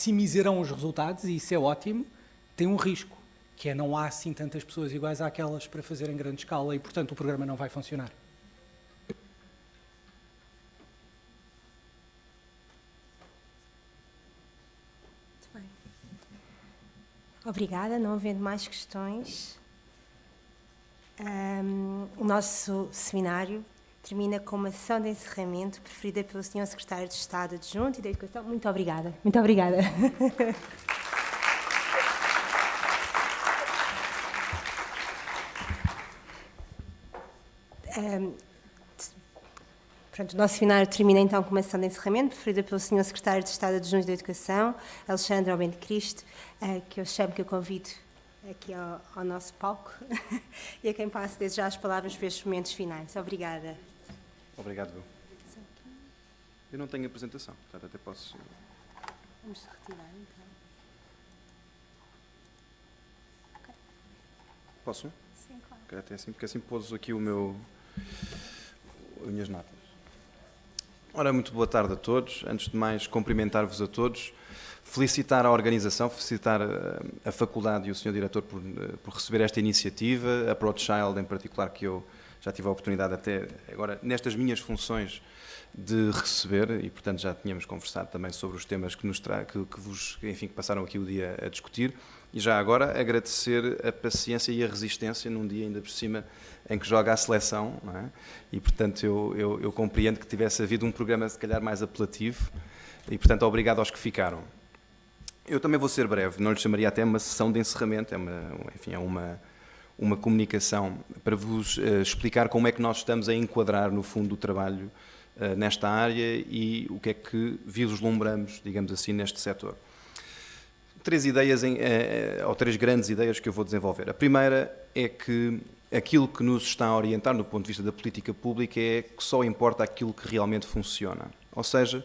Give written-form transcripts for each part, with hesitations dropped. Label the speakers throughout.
Speaker 1: maximizarão os resultados, e isso é ótimo, tem um risco, que é não há assim tantas pessoas iguais àquelas para fazer em grande escala e, portanto, o programa não vai funcionar.
Speaker 2: Muito bem. Obrigada, não havendo mais questões. O nosso seminário termina com uma sessão de encerramento preferida pelo Sr. Secretário de Estado Adjunto e da Educação. Muito obrigada. Muito obrigada. Pronto, o nosso seminário termina então com uma sessão de encerramento preferida pelo Sr. Secretário de Estado Adjunto da Educação, Alexandre Albente Cristo, que eu convido aqui ao nosso palco e a quem passo desde já as palavras para estes momentos finais. Obrigada.
Speaker 3: Obrigado, Bill. Eu não tenho apresentação, portanto até posso...
Speaker 2: Vamos retirar então. Okay.
Speaker 3: Posso?
Speaker 2: Sim, claro.
Speaker 3: Até assim, porque assim pôs aqui as minhas notas. Ora, muito boa tarde a todos. Antes de mais, cumprimentar-vos a todos, felicitar a organização, felicitar a Faculdade e o Sr. Diretor por receber esta iniciativa, a ProChild em particular, que eu já tive a oportunidade até agora, nestas minhas funções, de receber, e portanto já tínhamos conversado também sobre os temas que que passaram aqui o dia a discutir, e já agora agradecer a paciência e a resistência num dia ainda por cima em que joga a seleção, não é? E portanto eu compreendo que tivesse havido um programa se calhar mais apelativo, e portanto obrigado aos que ficaram. Eu também vou ser breve, não lhe chamaria até uma sessão de encerramento, é uma comunicação para vos explicar como é que nós estamos a enquadrar no fundo o trabalho nesta área e o que é que vislumbramos, digamos assim, neste setor. Três grandes ideias que eu vou desenvolver. A primeira é que aquilo que nos está a orientar no ponto de vista da política pública é que só importa aquilo que realmente funciona. Ou seja,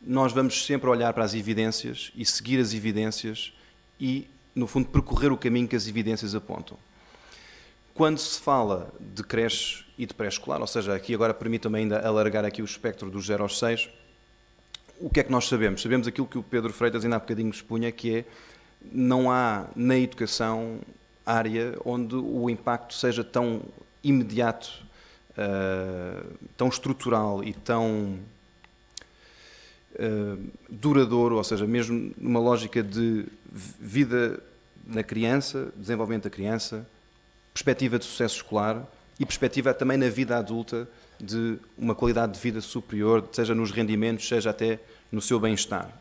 Speaker 3: nós vamos sempre olhar para as evidências e seguir as evidências e, no fundo, percorrer o caminho que as evidências apontam. Quando se fala de creche e de pré-escolar, ou seja, aqui agora permitam-me ainda alargar aqui o espectro dos 0 aos 6, o que é que nós sabemos? Sabemos aquilo que o Pedro Freitas ainda há bocadinho expunha, que é, não há na educação área onde o impacto seja tão imediato, tão estrutural e tão duradouro, ou seja, mesmo numa lógica de vida na criança, desenvolvimento da criança, perspectiva de sucesso escolar e perspectiva também na vida adulta de uma qualidade de vida superior, seja nos rendimentos, seja até no seu bem-estar.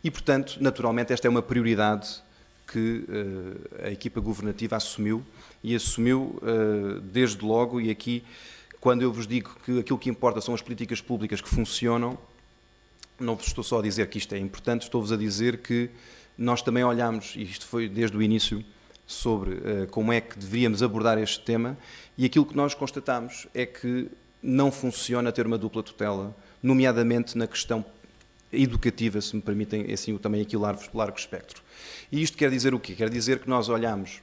Speaker 3: E, portanto, naturalmente, esta é uma prioridade que a equipa governativa assumiu e assumiu desde logo, e aqui, quando eu vos digo que aquilo que importa são as políticas públicas que funcionam, não vos estou só a dizer que isto é importante, estou-vos a dizer que nós também olhamos, e isto foi desde o início, sobre como é que deveríamos abordar este tema, e aquilo que nós constatamos é que não funciona ter uma dupla tutela, nomeadamente na questão educativa, se me permitem, assim, também aqui largo espectro. E isto quer dizer o quê? Quer dizer que nós olhamos,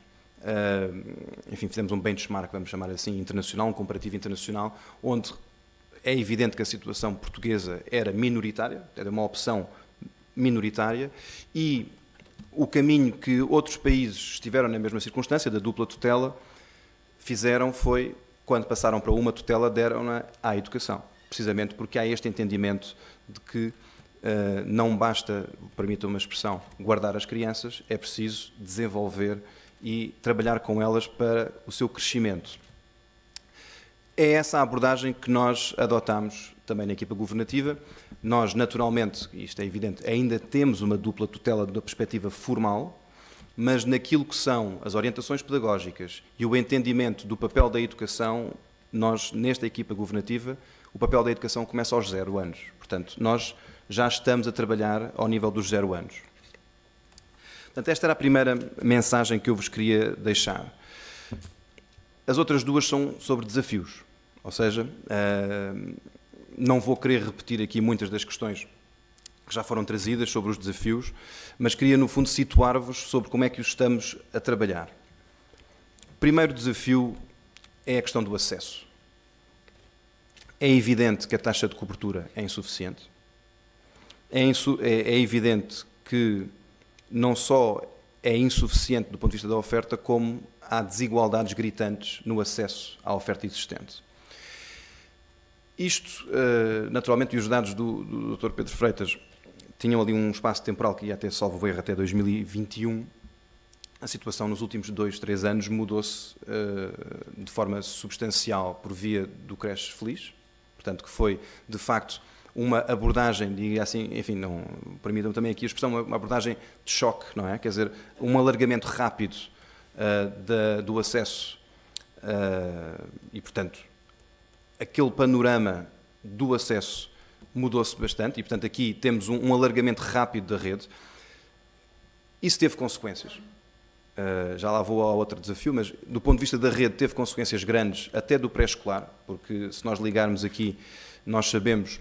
Speaker 3: fizemos um benchmark, vamos chamar assim, internacional, um comparativo internacional, onde é evidente que a situação portuguesa era minoritária, era uma opção minoritária, e o caminho que outros países estiveram na mesma circunstância, da dupla tutela, fizeram foi, quando passaram para uma tutela, deram-na à educação. Precisamente porque há este entendimento de que não basta, permitam-me a expressão, guardar as crianças, é preciso desenvolver e trabalhar com elas para o seu crescimento. É essa a abordagem que nós adotamos também na equipa governativa. Nós, naturalmente, isto é evidente, ainda temos uma dupla tutela da perspectiva formal, mas naquilo que são as orientações pedagógicas e o entendimento do papel da educação, nós, nesta equipa governativa, o papel da educação começa aos 0 anos. Portanto, nós já estamos a trabalhar ao nível dos 0 anos. Portanto, esta era a primeira mensagem que eu vos queria deixar. As outras duas são sobre desafios, ou seja, não vou querer repetir aqui muitas das questões que já foram trazidas sobre os desafios, mas queria, no fundo, situar-vos sobre como é que os estamos a trabalhar. O primeiro desafio é a questão do acesso. É evidente que a taxa de cobertura é insuficiente. É evidente que não só é insuficiente do ponto de vista da oferta, como há desigualdades gritantes no acesso à oferta existente. Isto, naturalmente, e os dados do Dr. Pedro Freitas tinham ali um espaço temporal que ia até, salvo erro, até 2021. A situação nos últimos 2, 3 anos mudou-se de forma substancial por via do Creche Feliz, portanto, que foi, de facto, uma abordagem, diga assim, enfim, não permitam também aqui a expressão, uma abordagem de choque, não é? Quer dizer, um alargamento rápido do acesso e, portanto, aquele panorama do acesso mudou-se bastante e, portanto, aqui temos um alargamento rápido da rede. Isso teve consequências. Já lá vou ao outro desafio, mas do ponto de vista da rede teve consequências grandes, até do pré-escolar, porque se nós ligarmos aqui, nós sabemos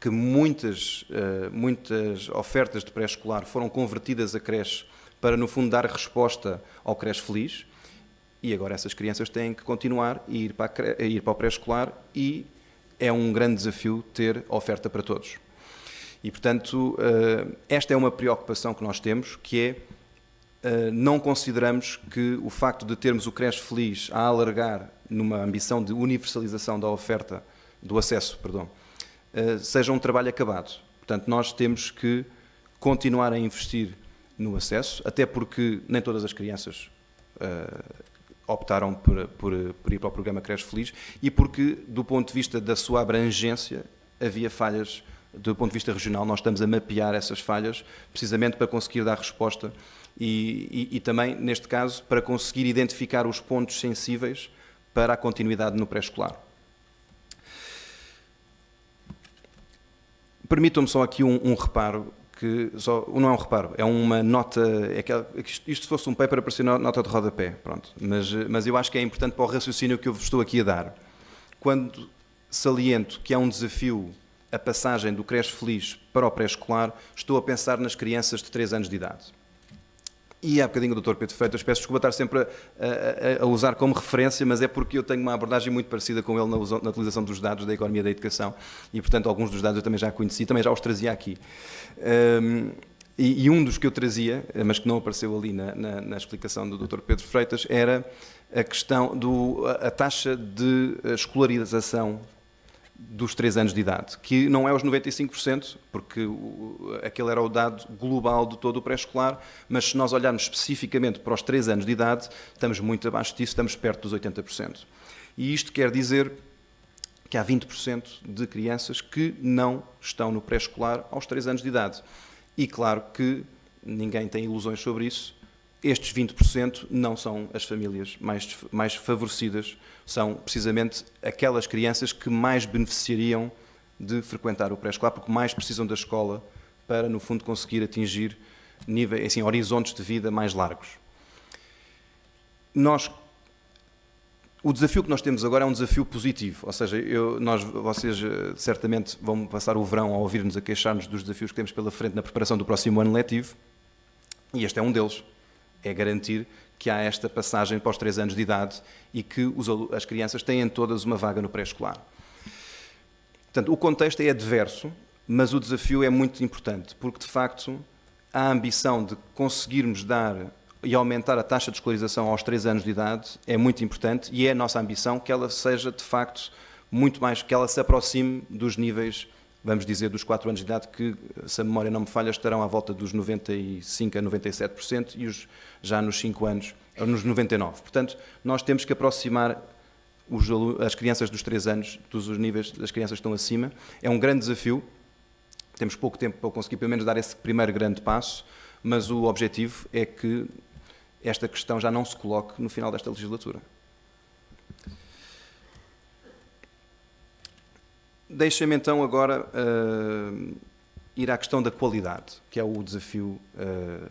Speaker 3: que muitas ofertas de pré-escolar foram convertidas a creche para, no fundo, dar resposta ao Creche Feliz, e agora essas crianças têm que continuar a ir para o pré-escolar e é um grande desafio ter oferta para todos. E, portanto, esta é uma preocupação que nós temos, que é, não consideramos que o facto de termos o Creche Feliz a alargar numa ambição de universalização da oferta, do acesso, perdão, seja um trabalho acabado. Portanto, nós temos que continuar a investir no acesso, até porque nem todas as crianças optaram por ir para o programa Creche Feliz e porque, do ponto de vista da sua abrangência, havia falhas. Do ponto de vista regional, nós estamos a mapear essas falhas, precisamente para conseguir dar resposta e também, neste caso, para conseguir identificar os pontos sensíveis para a continuidade no pré-escolar. Permitam-me só aqui um reparo, não é um reparo, é uma nota, isto se fosse um paper aparecia nota de rodapé, pronto, mas eu acho que é importante para o raciocínio que eu vos estou aqui a dar. Quando saliento que há um desafio a passagem do Creche Feliz para o pré-escolar, estou a pensar nas crianças de 3 anos de idade. E há bocadinho o Dr. Pedro Freitas, peço desculpa estar sempre a usar como referência, mas é porque eu tenho uma abordagem muito parecida com ele na utilização dos dados da economia da educação e, portanto, alguns dos dados eu também já conheci, também já os trazia aqui. E um dos que eu trazia, mas que não apareceu ali na explicação do Dr. Pedro Freitas, era a questão a taxa de escolarização dos 3 anos de idade, que não é os 95%, porque aquele era o dado global de todo o pré-escolar, mas se nós olharmos especificamente para os 3 anos de idade, estamos muito abaixo disso, estamos perto dos 80%. E isto quer dizer que há 20% de crianças que não estão no pré-escolar aos 3 anos de idade. E claro que ninguém tem ilusões sobre isso, estes 20% não são as famílias mais favorecidas, são precisamente aquelas crianças que mais beneficiariam de frequentar o pré-escolar, porque mais precisam da escola para, no fundo, conseguir atingir níveis, assim, horizontes de vida mais largos. O desafio que nós temos agora é um desafio positivo, ou seja, vocês certamente vão passar o verão a ouvir-nos a queixar-nos dos desafios que temos pela frente na preparação do próximo ano letivo, e este é um deles. É garantir que há esta passagem para os 3 anos de idade e que as crianças têm todas uma vaga no pré-escolar. Portanto, o contexto é adverso, mas o desafio é muito importante, porque, de facto, a ambição de conseguirmos dar e aumentar a taxa de escolarização aos 3 anos de idade é muito importante e é a nossa ambição que ela seja, de facto, muito mais, que ela se aproxime dos níveis, vamos dizer, dos 4 anos de idade, que, se a memória não me falha, estarão à volta dos 95% a 97% e já nos 5 anos, nos 99%. Portanto, nós temos que aproximar as crianças dos 3 anos dos níveis das crianças que estão acima. É um grande desafio, temos pouco tempo para conseguir pelo menos dar esse primeiro grande passo, mas o objetivo é que esta questão já não se coloque no final desta legislatura. Deixem-me então agora ir à questão da qualidade, que é o desafio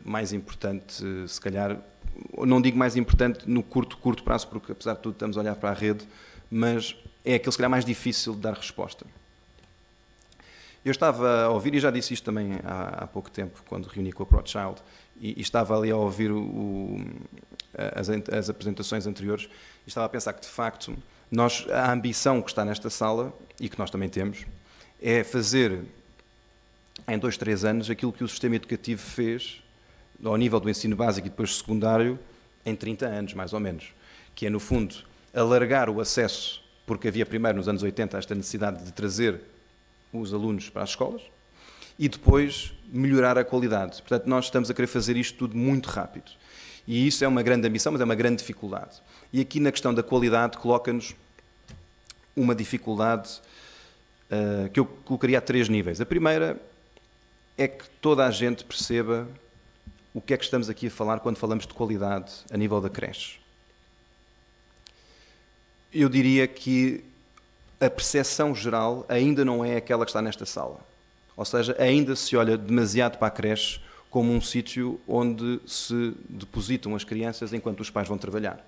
Speaker 3: mais importante, se calhar, não digo mais importante no curto prazo, porque apesar de tudo estamos a olhar para a rede, mas é aquele se calhar mais difícil de dar resposta. Eu estava a ouvir, e já disse isto também há pouco tempo, quando reuni com a ProChild, e estava ali a ouvir as apresentações anteriores, e estava a pensar que, de facto, a ambição que está nesta sala, e que nós também temos, é fazer em 2, 3 anos, aquilo que o sistema educativo fez ao nível do ensino básico e depois secundário em 30 anos, mais ou menos, que é, no fundo, alargar o acesso, porque havia primeiro, nos anos 80, esta necessidade de trazer os alunos para as escolas, e depois melhorar a qualidade. Portanto, nós estamos a querer fazer isto tudo muito rápido. E isso é uma grande ambição, mas é uma grande dificuldade. E aqui, na questão da qualidade, coloca-nos uma dificuldade que eu colocaria a 3 níveis. A primeira é que toda a gente perceba o que é que estamos aqui a falar quando falamos de qualidade a nível da creche. Eu diria que a percepção geral ainda não é aquela que está nesta sala. Ou seja, ainda se olha demasiado para a creche como um sítio onde se depositam as crianças enquanto os pais vão trabalhar.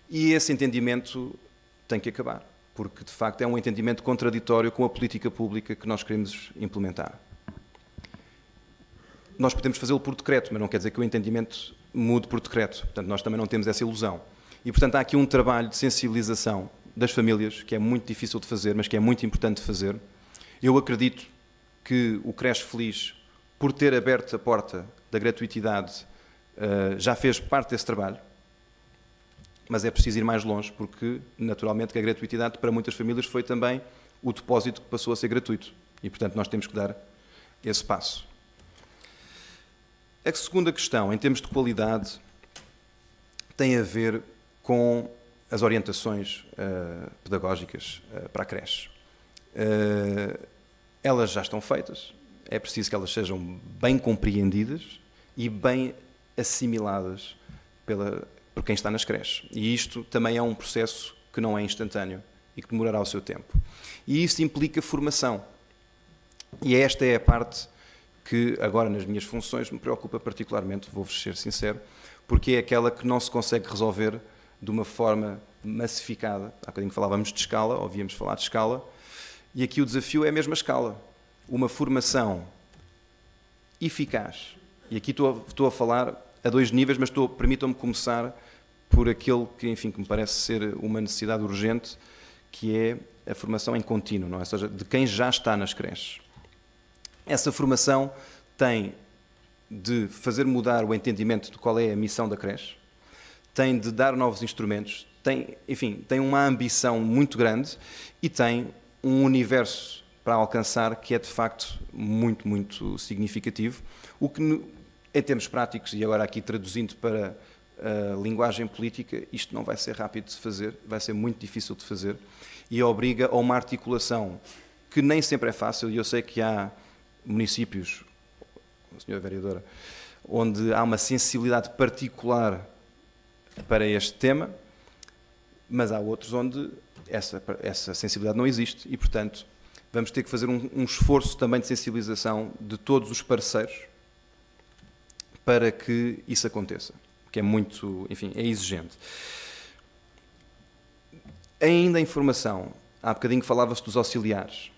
Speaker 3: E esse entendimento tem que acabar, porque de facto é um entendimento contraditório com a política pública que nós queremos implementar. Nós podemos fazê-lo por decreto, mas não quer dizer que o entendimento mude por decreto. Portanto, nós também não temos essa ilusão. E, portanto, há aqui um trabalho de sensibilização das famílias, que é muito difícil de fazer, mas que é muito importante de fazer. Eu acredito que o Creche Feliz, por ter aberto a porta da gratuitidade, já fez parte desse trabalho, mas é preciso ir mais longe, porque, naturalmente, que a gratuitidade para muitas famílias foi também o depósito que passou a ser gratuito. E, portanto, nós temos que dar esse passo. A segunda questão, em termos de qualidade, tem a ver com as orientações pedagógicas para a creche. Elas já estão feitas, é preciso que elas sejam bem compreendidas e bem assimiladas por quem está nas creches. E isto também é um processo que não é instantâneo e que demorará o seu tempo. E isso implica formação. E esta é a parte que agora nas minhas funções me preocupa particularmente, vou-vos ser sincero, porque é aquela que não se consegue resolver de uma forma massificada. Há bocadinho falávamos de escala, ouvíamos falar de escala, e aqui o desafio é a mesma escala. Uma formação eficaz. E aqui estou a falar a 2 níveis, mas permitam-me começar por aquele que, enfim, que me parece ser uma necessidade urgente, que é a formação em contínuo, não é? Ou seja, de quem já está nas creches. Essa formação tem de fazer mudar o entendimento de qual é a missão da creche, tem de dar novos instrumentos, tem uma ambição muito grande e tem um universo para alcançar que é de facto muito, muito significativo, o que em termos práticos, e agora aqui traduzindo para a linguagem política, isto não vai ser rápido de se fazer, vai ser muito difícil de fazer e obriga a uma articulação que nem sempre é fácil, e eu sei que há municípios, senhora vereadora, onde há uma sensibilidade particular para este tema, mas há outros onde essa sensibilidade não existe e, portanto, vamos ter que fazer um esforço também de sensibilização de todos os parceiros para que isso aconteça, que é muito, enfim, é exigente. Ainda em formação, há bocadinho falava-se dos auxiliares.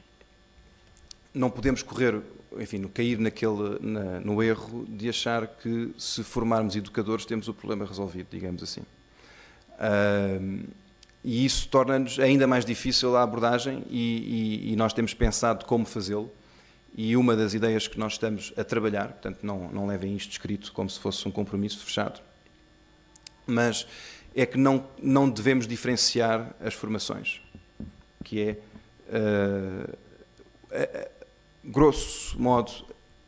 Speaker 3: Não podemos cair no erro de achar que se formarmos educadores temos o problema resolvido, digamos assim. E isso torna-nos ainda mais difícil a abordagem e nós temos pensado como fazê-lo. E uma das ideias que nós estamos a trabalhar, portanto não levem isto escrito como se fosse um compromisso fechado, mas é que não devemos diferenciar as formações, que é, grosso modo,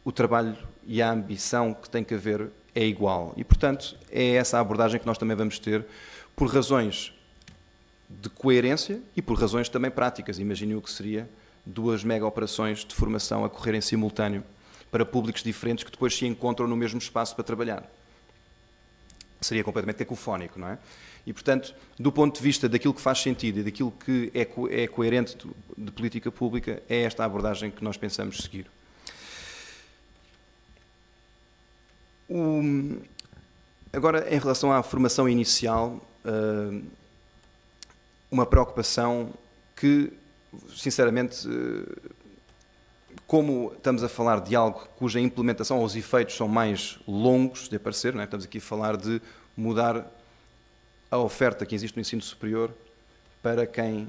Speaker 3: o trabalho e a ambição que tem que haver é igual. E, portanto, é essa a abordagem que nós também vamos ter por razões de coerência e por razões também práticas. Imaginem o que seria 2 mega-operações de formação a correr em simultâneo para públicos diferentes que depois se encontram no mesmo espaço para trabalhar. Seria completamente cacofónico, não é? E, portanto, do ponto de vista daquilo que faz sentido e daquilo que é coerente de política pública, é esta a abordagem que nós pensamos seguir. Agora, em relação à formação inicial, uma preocupação que, sinceramente, como estamos a falar de algo cuja implementação ou os efeitos são mais longos de aparecer, não é? Estamos aqui a falar de mudar a oferta que existe no ensino superior para quem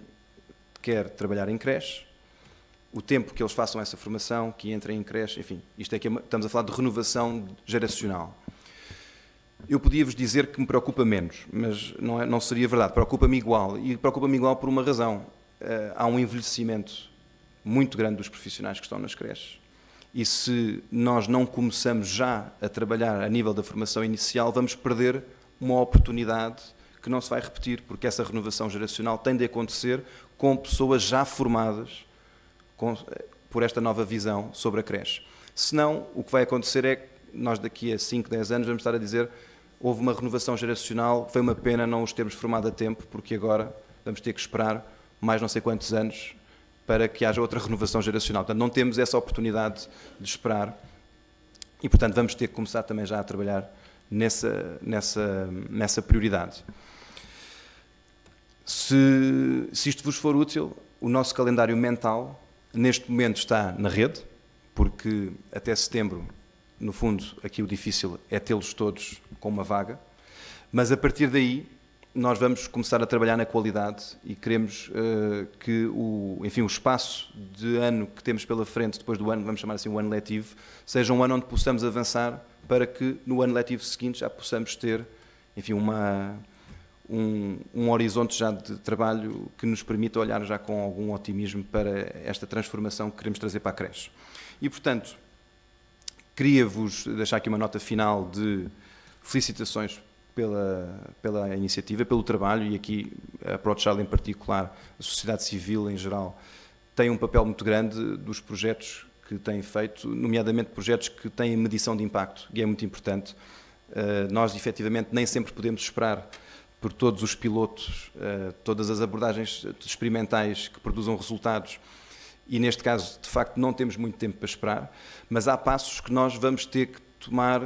Speaker 3: quer trabalhar em creche, o tempo que eles façam essa formação, que entrem em creche, enfim, isto é que estamos a falar de renovação geracional. Eu podia-vos dizer que me preocupa menos, mas não seria verdade, preocupa-me igual, e preocupa-me igual por uma razão. Há um envelhecimento muito grande dos profissionais que estão nas creches, e se nós não começamos já a trabalhar a nível da formação inicial, vamos perder uma oportunidade que não se vai repetir, porque essa renovação geracional tem de acontecer com pessoas já formadas por esta nova visão sobre a creche. Senão, o que vai acontecer é que nós daqui a 5, 10 anos vamos estar a dizer houve uma renovação geracional, foi uma pena não os termos formado a tempo, porque agora vamos ter que esperar mais não sei quantos anos para que haja outra renovação geracional. Portanto, não temos essa oportunidade de esperar e, portanto, vamos ter que começar também já a trabalhar nessa prioridade. Se isto vos for útil, o nosso calendário mental neste momento está na rede, porque até setembro, no fundo, aqui o difícil é tê-los todos com uma vaga, mas a partir daí nós vamos começar a trabalhar na qualidade e queremos que o espaço de ano que temos pela frente, depois do ano, vamos chamar assim o ano letivo, seja um ano onde possamos avançar para que no ano letivo seguinte já possamos ter, enfim, um horizonte já de trabalho que nos permita olhar já com algum otimismo para esta transformação que queremos trazer para a creche. E, portanto, queria-vos deixar aqui uma nota final de felicitações pela iniciativa, pelo trabalho, e aqui a ProChild em particular, a sociedade civil em geral, tem um papel muito grande dos projetos que têm feito, nomeadamente projetos que têm medição de impacto, e é muito importante. Nós, efetivamente, nem sempre podemos esperar por todos os pilotos, todas as abordagens experimentais que produzam resultados, e neste caso, de facto, não temos muito tempo para esperar, mas há passos que nós vamos ter que tomar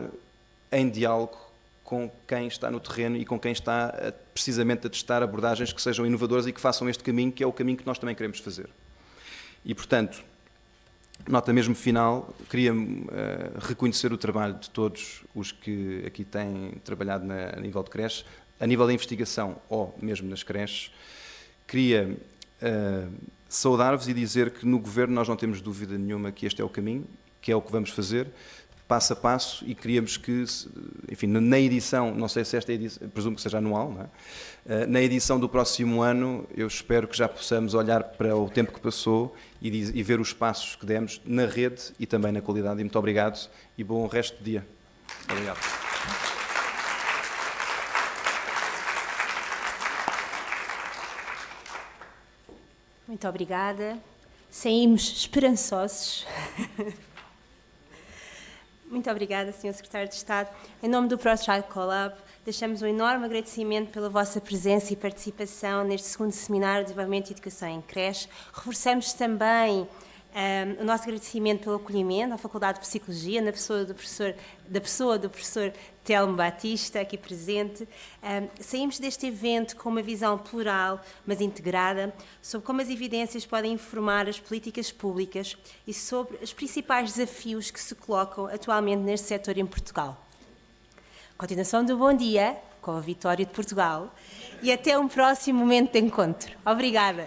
Speaker 3: em diálogo com quem está no terreno e com quem está precisamente a testar abordagens que sejam inovadoras e que façam este caminho, que é o caminho que nós também queremos fazer. E, portanto, nota mesmo final, queria reconhecer o trabalho de todos os que aqui têm trabalhado a nível de creche, a nível da investigação ou mesmo nas creches. Queria saudar-vos e dizer que no Governo nós não temos dúvida nenhuma que este é o caminho, que é o que vamos fazer, passo a passo, e queríamos que, enfim, na edição, não sei se esta edição, presumo que seja anual, não é? Na edição do próximo ano, eu espero que já possamos olhar para o tempo que passou e ver os passos que demos na rede e também na qualidade. E muito obrigado e bom resto de dia. Obrigado.
Speaker 2: Muito obrigada. Saímos esperançosos. Muito obrigada, Sr. Secretário de Estado. Em nome do ProChild Collab, deixamos um enorme agradecimento pela vossa presença e participação neste segundo Seminário de Desenvolvimento e Educação em Creche. Reforçamos também o nosso agradecimento pelo acolhimento à Faculdade de Psicologia, da pessoa do professor Telmo Batista, aqui presente. Saímos deste evento com uma visão plural, mas integrada, sobre como as evidências podem informar as políticas públicas e sobre os principais desafios que se colocam atualmente neste setor em Portugal. Continuação do bom dia, com a vitória de Portugal, e até um próximo momento de encontro. Obrigada.